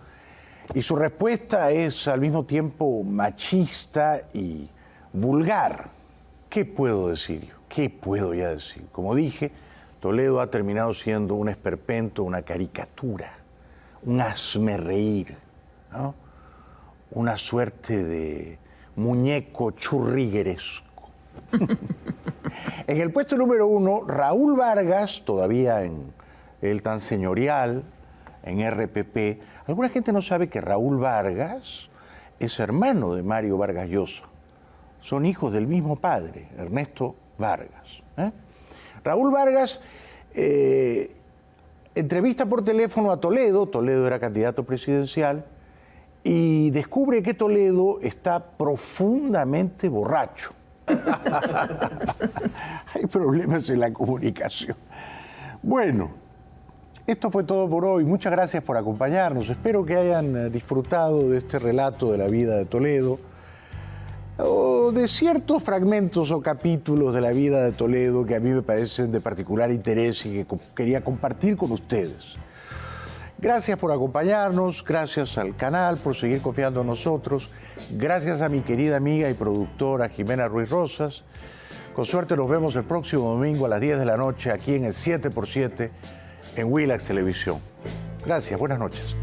y su respuesta es al mismo tiempo machista y vulgar. ¿Qué puedo decir yo? ¿Qué puedo ya decir? Como dije, Toledo ha terminado siendo un esperpento, una caricatura, un hazmerreír, ¿no? Una suerte de muñeco churrigueresco. En el puesto número 1, Raúl Vargas, todavía en el tan señorial, en RPP. Alguna gente no sabe que Raúl Vargas es hermano de Mario Vargas Llosa. Son hijos del mismo padre, Ernesto Vargas. Raúl Vargas entrevista por teléfono a Toledo. Toledo era candidato presidencial y descubre que Toledo está profundamente borracho. Hay problemas en la comunicación. Bueno, esto fue todo por hoy. Muchas gracias por acompañarnos. Espero que hayan disfrutado de este relato de la vida de Toledo, o de ciertos fragmentos o capítulos de la vida de Toledo que a mí me parecen de particular interés y que quería compartir con ustedes. Gracias por acompañarnos, gracias al canal por seguir confiando en nosotros, gracias a mi querida amiga y productora Jimena Ruiz Rosas. Con suerte nos vemos el próximo domingo a las 10 de la noche aquí en el 7x7 en Willax Televisión. Gracias, buenas noches.